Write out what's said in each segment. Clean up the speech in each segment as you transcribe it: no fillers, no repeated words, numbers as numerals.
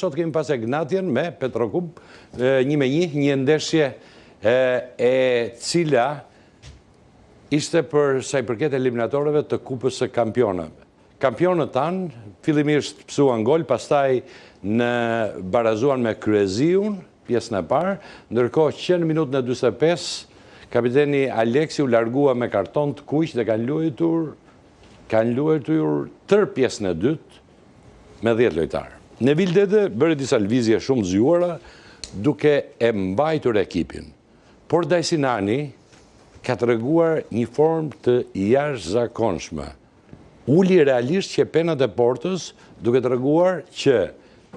sot kemi pas Ignatian me Petrokub 1-1, një ndeshje e cila ishte për sa i përket eliminatorëve të kupës së kampionëve. Kampionët tanë fillimisht psuan gol, pastaj në barazuan me Kryeziun, pjesën e parë, ndërkohë që në minutën e 45 kapiteni Aleksi u largua me karton të kuq dhe kanë luajtur tër pjesën e dytë me 10 lojtarë. Nevil Dede bëri disa lëvizje shumë zgjuara duke e mbajtur ekipin. Por Dajsinani ka treguar një formë të jashtëzakonshme. Uli realisht që penat e portës duke treguar që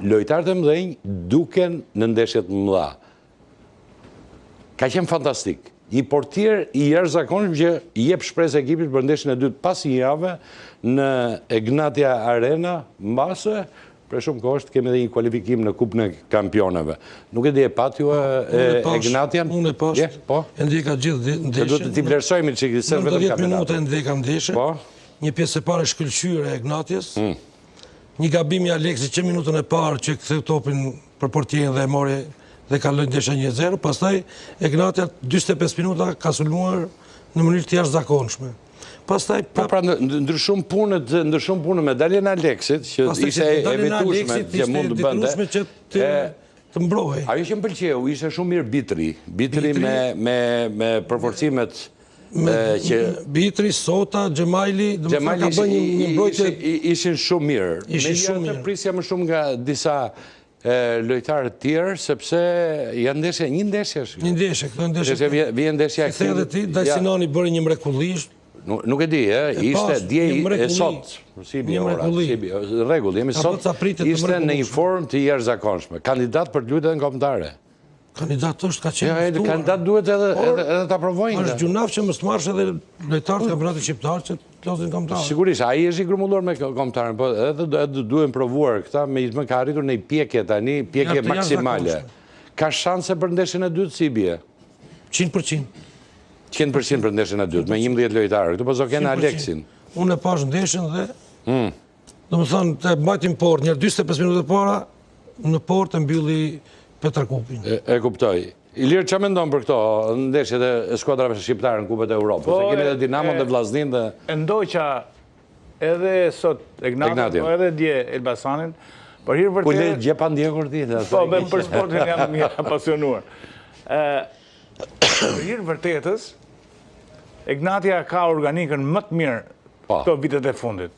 lojtarët e mëdhenj duken në ndeshjet më mëdha. Ka qenë fantastik. Një portier i jashtëzakonshëm që i jep shpresë ekipit për ndeshjen e dytë pas një jave në Egnatia Arena, mbase për shumë kohë kemi edhe një kualifikim në Kupën e Kampionëve. Nuk e di e pat ju Egnatian? Unë e pas, e ndjeka gjithë ndeshjen. Duhet të t'i vlerësojmë që se vetëm 10 minuta e ndjeka ndeshjen. Një pjesë e parë shkëlqyer e Egnatias. Një gabim i Aleksit që minutën e parë që ktheu topin për portierin dhe e mori dhe ka lënë ndeshja 1-0, pastaj Egnatia 45 minuta ka sulmuar në mënyrë të jashtëzakonshme. Pastaj pra ndryshum punë me daljen e Aleksit që ishte e vetueshme që mund të bënte. Të mbrohej. Ajo që më pëlqeu ishte shumë mirë Bitri me përforcimet Bitri, Sota, Gjemajli, ka bënë një mbrojtje. Ishin shumë mirë. Me prisja më shumë nga disa lojtarë të tjerë, sepse janë ndeshje, një ndeshje. Një ndeshje, këto ndeshje. Vjen ndeshja. Se edhe ti, Dajsinani bëri një mrekullish. Nuk e di, ishte dje e sot. Një mrekulli. Rregull, jemi sot, ishte në një formë të jashtëzakonshme. Kandidat për të luajtur në kombëtare. Kandidat është ka qenë. Kandidat duhet edhe ta provojnë. Është gjunaf që mos marrësh edhe lojtarët e kampionatit shqiptar që losin kombëtar. Sigurisht, ai është i grumulluar me kombëtarën, po edhe duhen provuar këta, megjithëse ka arritur në pjekje tani, pjekje maksimale. Ka shanse për ndeshjen e dytë si bie? 100%. 100% për ndeshjen e dytë, me 11 lojtarë. Këtu po zoken Aleksin. Unë e pash ndeshjen dhe domethënë të mbajtim port, një 45 minuta para në port e mbylli Petrokupin. E kuptoj. Ilir, që mendon për këto ndeshjet e skuadrave shqiptare në Kupët e Europës? Se kemi edhe Dinamo dhe Vllaznin dhe... Ndoqa edhe sot Egnatian, edhe dje Elbasanin, për hir vërtet... Ku le gjepa ndjekur ti? Po, për sportin jam apasionuar. Për hir vërtetës, Egnatia ka organikën më të mirë këto vitet e fundit.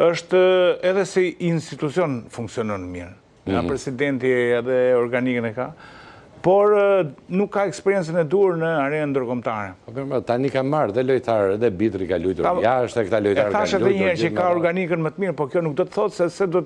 Është edhe si institucion funksionon mirë. Nga presidenti edhe organikën e ka, por nuk ka eksperiencën e dur në arenën ndërkombëtare. Tani ka marrë dhe lojtarë, edhe Bitri ka luajtur jashtë, këta lojtarë ka luajtur. E thashë edhe një herë që ka organikën më të mirë, po kjo nuk do të thotë se do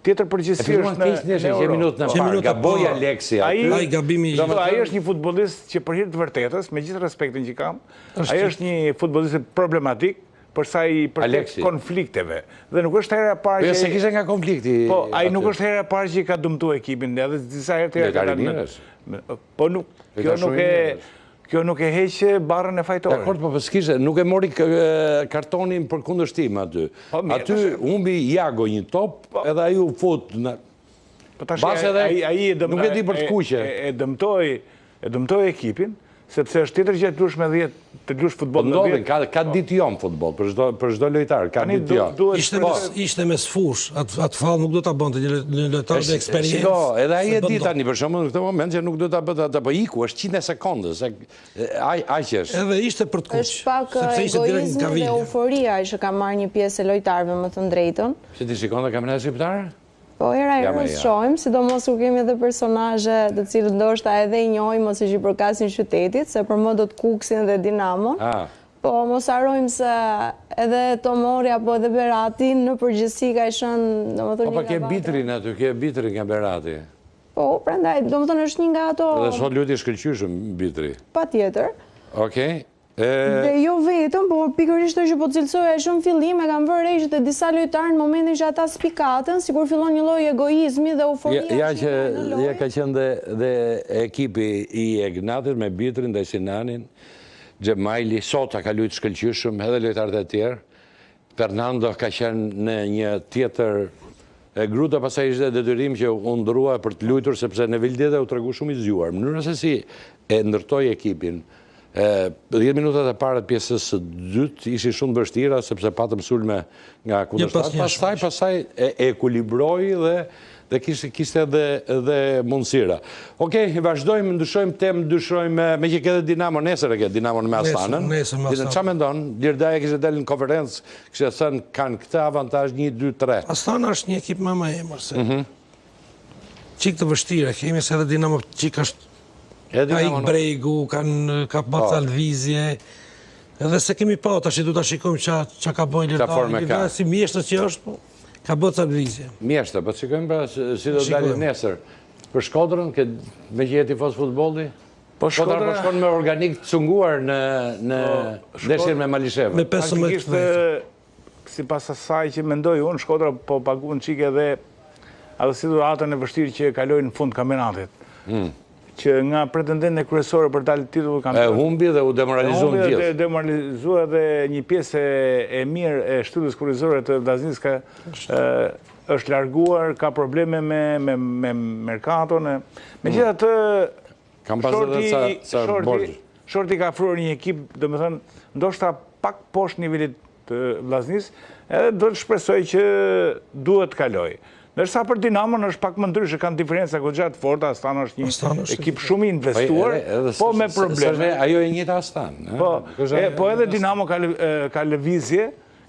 tjetër përgjegjësi është në Euro. Gaboj Aleksi. Ai gabimi. Ai është një futbollist që për hir të vërtetës, me gjithë respektin që kam, ai është një futbollist problematik përsa i përket konflikteve. Dhe nuk është hera parë që... Se kishe nga konflikti... Po, ai nuk është hera parë që i ka dëmtu ekipin, edhe disa herë të herë... Po, kjo nuk e heqë barën e fajtore. Dakord, po s'kishe, nuk e mori kartonin për kundërshtim aty. Aty humbi Jago një top, edhe ai u fut... Base edhe nuk e di për të kuqe. E dëmtoj ekipin, sepse është tjetër gjë të lush me 10, të lush futboll në 10. Ka ditë jom futboll, për çdo lojtar, ka ditë jom. Ishte me sfush, atë fall nuk do ta bënte një lojtar me eksperiencë. Shiko, edhe ai e di tani për shembull në këtë moment që nuk do ta bëte atë, po iku, është 100 sekonda, se aq është. Edhe ishte për të kuq. Është pak egoizmi dhe euforia që ka marrë një pjesë e lojtarëve më të drejtën. Si ti shikon kampionatin shqiptar? Po, era shohim, sidomos kur kemi edhe personazhe të cilët ndoshta edhe i njohim ose që i përkasin qytetit, se për më do të Kuksin dhe Dinamon. Po, mos harrojmë se edhe Tomori apo edhe Berati në përgjithësi ka qenë, domethënë, po ke Bitrin aty, ke Bitrin nga Berati. Po, prandaj, domethënë është një nga ato. Edhe sot luajti shkëlqyeshëm Bitri. Patjetër. Okej. Dhe jo vetëm, por pikërisht që po cilësoja e shumë fillim, e kam vërë re që të disa lojtarë në momentin që ata spikatën, sikur fillon një lloj egoizmi dhe euforia. Ja ka qenë dhe ekipi i Egnatit me Bitrin, Dajsinanin, Gjemajli, Sota ka luajtur shkëlqyeshëm, edhe lojtarët e tjerë. Fernando ka qenë në një tjetër Gruta pasaj ishte detyrim që u ndrua për të luajtur sepse në Vildeta u tregu shumë i zgjuar. Mënyra se si e ndërtoi ekipin, 10 minutat e para të pjesës së dytë ishin shumë vështira sepse patëm sulme nga kundërshtar. Pastaj e ekuilibroi dhe kishte edhe mundësira. Okej, vazhdojmë, ndryshojmë temë, ndryshojmë me që këtë Dinamo nesër e këtë Dinamo me Astanën. Qa mendon? Lirdaja kishte dalë në konferencë, kishte thënë kanë këtë avantazh 1, 2, 3. Astana është një ekip më emër se. Qik të vështire, kemi se edhe Dinamo qik është ka ik bregu, ka bata lëvizje, edhe se kemi pa, tash du të shikojmë qa ka bojnë Lirdaja, si mjeshtës që është, ka bata lëvizje. Mjeshtë, po të shikojmë pra si do dalë nesër. Për Shkodrën, me që jeti fos futbolli? Po shkon me organik të cunguar në ndeshjen me Malishevën. Me 15 vetë. Si pas asaj që mendoj unë, Shkodra po paguën qike dhe atë situatën e vështirë që kalojnë në fund kampionatit. Që nga pretendentët e kryesore për dalë titull kampionat. Humbi dhe u demoralizuan gjithë. Humbi dhe demoralizua dhe një pjesë e mirë e shtyllës kurrizore të Vllaznisë është larguar, ka probleme me merkaton. Megjithatë, Shorti ka afruar një ekip, domethënë, ndoshta pak poshtë nivelit të Vllaznisë, edhe do të shpresoj që duhet kaloj. Nërsa për Dinamon është pak më ndryshe, kanë diferenca goxha të forta, Astana është një ekip shumë i investuar, po me probleme. Ajo e njëjta Astana. Po edhe Dinamo ka lëvizje,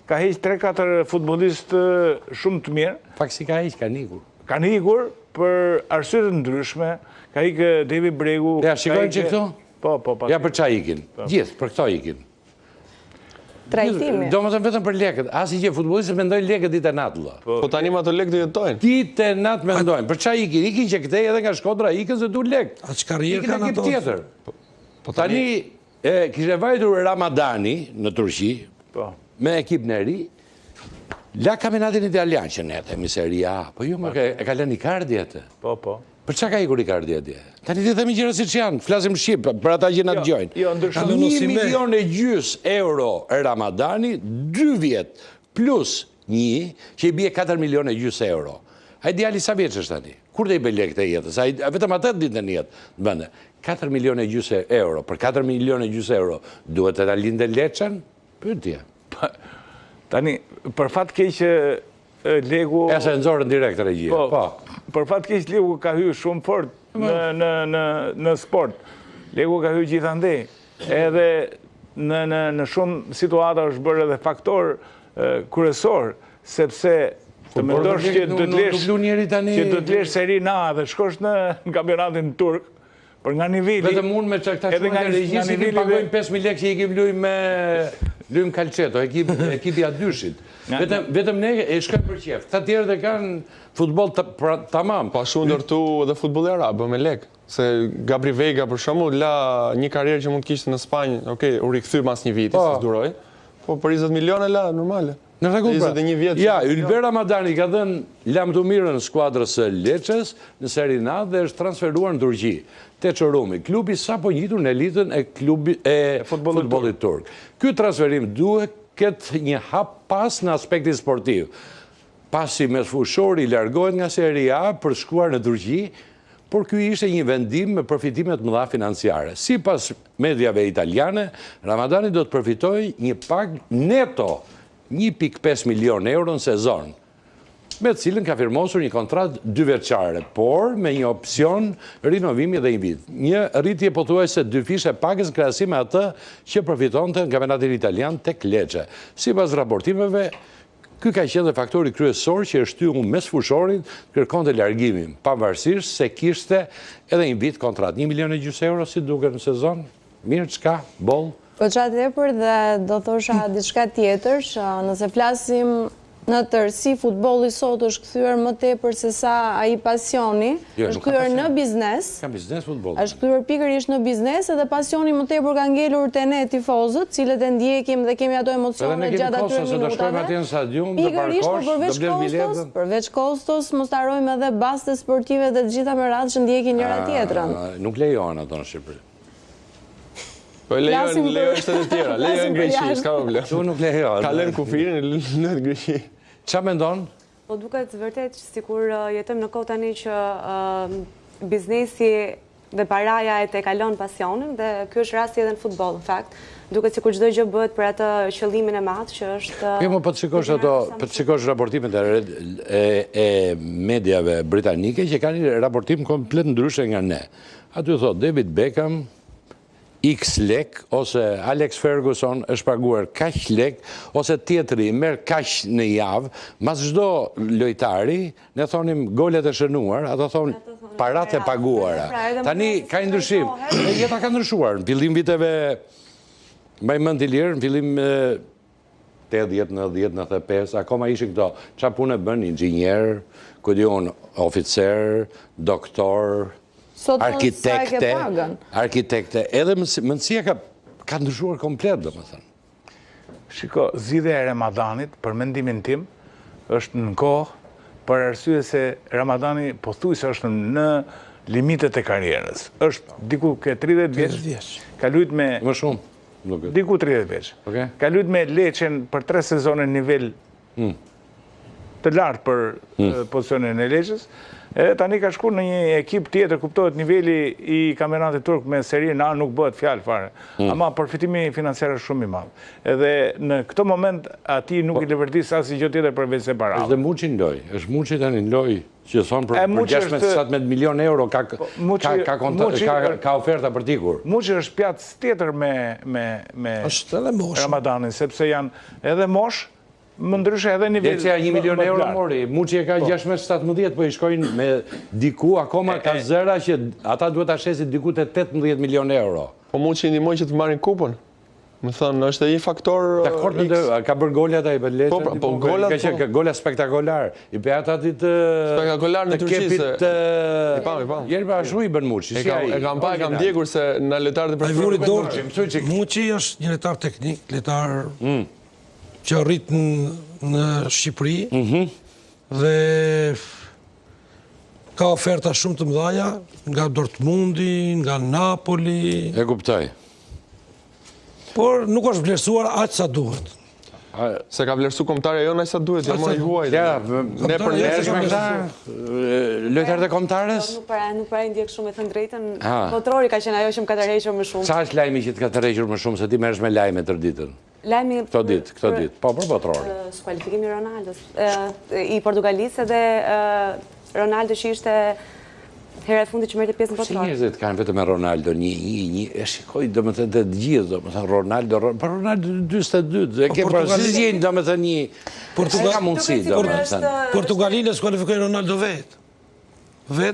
ka heq 3-4 futbollistë shumë të mirë. Pak si ka heq, kanë ikur. Kanë ikur për arsye të ndryshme, ka ikë Devi Bregu. Ja, shikojnë që këto? Po. Ja, për qa ikin? Gjithë, për këto ikin. Trajtimi. Do më të vetëm për lekët. Asi që futbolistët mendojnë lekët ditë e natë. Po tani ma të lekët i jetojnë. Ditë e natë mendojnë. Për qa ikin? Ikin që këtej edhe nga Shkodra, ikin se du lekë. A që karierë kanë ato? Ikin ekip tjetër. Tani, kishte vajtur Ramadani në Turqi, me ekip në ri, la kampionatin italian që ne themi Serie A. Po ju e ka lënë Icardi atë. Po. Për çka ka ikur Icardi atje? Tani ti themi gjëra siç janë, flasim shqip për ata që na dëgjojnë. 1,5 milion euro Ramadani, 2 vjet plus 1 që i bie 4,5 milion euro. Ai djali sa vjeç është tani? Kur do i bëj lekë të jetës? Ai vetëm atë ditë në jetë në vend. 4,5 milion euro. Për 4,5 milion euro duhet të ta lindë Leçën? Pyetje. Tani për fat keq që Legu... E se nëzorën direkt regjia. Po, për fat keq Legu ka hyrë shumë fort në sport. Legu ka hyrë gjithandej. Edhe në shumë situata është bërë edhe faktor kryesor, sepse të mendosh që do të lesh Serie A dhe shkosh në kampionatin turk, për nga nivelli... Vetëm unë me që këta shumë nga regjisi një pagojnë 5.000 lekë që i kim lujmë Calceto, ekipi A2-shit. Vetëm ne e shkojmë për qef. Këta tjerë dhe kanë futbol tamam. Pa shumë ndërtu edhe futbolli arab me lekë. Se Gabri Veiga, për shumë, la një karierë që mund të kishtë në Spanjë, u rikthy mas një viti, se s'duroj. Po për 20 milion e la, normale. Në rregull pra. Ja, Ylber Ramadani ka dhënë lam të mirën në skuadrës së Leçës në Serie A dhe është transferuar në Turqi. Te Çorumi, klubi sapo njitur në elitën e futbollit turk. Ky transferim duhet ketë një hap pas në aspektin sportiv. Pasi mesfushori largohet nga Serie A për shkuar në Turqi, por ky ishte një vendim me përfitimet mëdha financiare. Sipas mediave italiane, Ramadani do të përfitojë një pagë neto 1,5 milion euro në sezon, me të cilën ka firmosur një kontratë 2 vjeçare, por me një opsion rinovimi dhe një vit. Një rritje pothuajse 2 fishe pagës në krahasim me atë që përfitonte në kampionatin italian tek Lecce. Sipas raportimeve, ky ka qenë faktori kryesor që e shtyu mesfushorin kërkonte largimin, pavarësisht se kishte edhe një vit kontratë. 1,5 milion euro si duket në sezon? Mirë, çka? Boll? Po qatë tepër dhe do thosha diçka tjetër, që nëse flasim në tërësi, futbolli sot është kthyer më tepër se sa ai pasioni, është kthyer në biznes. Ka biznes futbolli. Është kthyer pikërisht në biznes edhe pasioni më tepër ka ngelur te ne tifozët, cilët e ndjekim dhe kemi ato emocione gjatë atyre minutave. Pikërisht, përveç kostos, mos harrojmë edhe baste sportive dhe të gjitha merat që ndjekin njëra tjetrën. Nuk lejohen ato në Shqipëri. Po lejojnë shtetet tjera, lejojnë Greqi, s'ka problem. Që nuk lejohen. Ka lënë kufirin në Greqi. Qa mendon? Po duket vërtet sikur jetojmë në kohë tani që biznesi dhe paraja e kalon pasionin dhe ky është rasti edhe në futboll në fakt. Duket sikur çdo gjë bëhet për atë qëllimin e madh që është. Po po të shikosh raportimet e mediave britanike që kanë një raportim komplet ndryshe nga ne. Aty thot David Beckham X lek, ose Alex Ferguson është paguar kaq lek, ose tjetri merr kaq në javë, mas çdo lojtari, ne thonim golet e shënuar, ato thonë parat e paguara. Tani ka ndryshim. Jeta ka ndryshuar. Në fillim viteve, mbaj mend i lirë, në fillim 80, 90, 95, akoma ishin këto. Qa punë bën inxhinier, ku diun oficer, doktor, arkitekte, edhe mëndësia ka ndryshuar komplet, do më thënë. Shiko, zgjidhja e Ramadanit, për mendimin tim, është në kohë, për arsye se Ramadani pothuajse është në limitet e karrierës. Është diku ke 30 vjeç, ka luajt me më shumë, diku 30 vjeç. Ka luajt me Lecën për 3 sezone në nivel të lartë për pozicionin e Lecës. Tani ka shku në një ekip tjetër, kuptohet niveli i kampionatit turk me Serie A nuk bëhet fjalë fare. Ama përfitimi financiar është shumë i madh. Edhe në këtë moment ati nuk i lëvërdis asnjë gjë tjetër përveç se parave. Është Muçi në loj, është Muçi tani në loj, që thonë për 16-17 milion euro ka oferta për tikur. Muçi është pjatës tjetër me Ramadanin, sepse janë edhe mosh, më ndryshe edhe nivel... Lecia 1 milion euro mori, Muçi e ka 16-17, po i shkojnë me diku, akoma ka zëra që ata duhet ta shesin diku të 18 milion euro. Po Muçi ndihmoi që të marrin kupën. Më thënë, është një faktor... Ka bërë golat ai për Lecën. Po golat... Ka gola spektakolar. I pe ata ti të... Spektakolar në Turqi se... I pam. Jerba ashtu i bën Muçi. E kam ndjekur se në lojtarët e preferuar... Muçi është një lojtar teknik, lojtar që rrit në Shqipëri dhe ka oferta shumë të mëdha nga Dortmundi, nga Napoli. E kuptoj. Por nuk është vlerësuar aq sa duhet. Se ka vlerësu kombëtarja jonë aq sa duhet, ja më i huaj. Ne për njerëzve këta lojtarët e kombëtares? Nuk para ndjek shumë, me thënë drejtën. Botrori ka qenë ajo që më ka tërhequr më shumë. Sa është lajmi që të ka tërhequr më shumë se ti merresh me lajme tërë ditën? Lajmi këto ditë. Po për botrori. Skualifikimi i Ronaldos i Portugalisë dhe Ronaldo që ishte hera e fundit që merrte pjesë në botror. Si njerëzit kanë vetëm me Ronaldo e shikoj domethënë të gjithë, domethënë Ronaldo 42, e ke parasysh jeni domethënë një ka mundësi domethënë. Portugalinë skualifikoi Ronaldo vet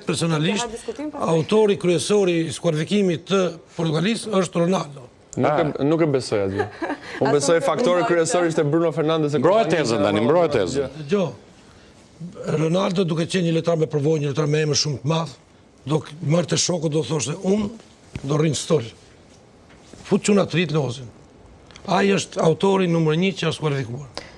personalisht, autori kryesori i skualifikimit të Portugalisë është Ronaldo. Nuk e besoj aty. Unë besoj faktori kryesor ishte Bruno Fernandes. Mbrojë tezën. Gjo, Ronaldo duke qenë një lojtar me përvojë, një lojtar me emër shumë të madh, do marrte shoku do thoshte unë do rrin stol. Fut çuna të rit lozin. Ai është autori numër 1 që është skualifikuar.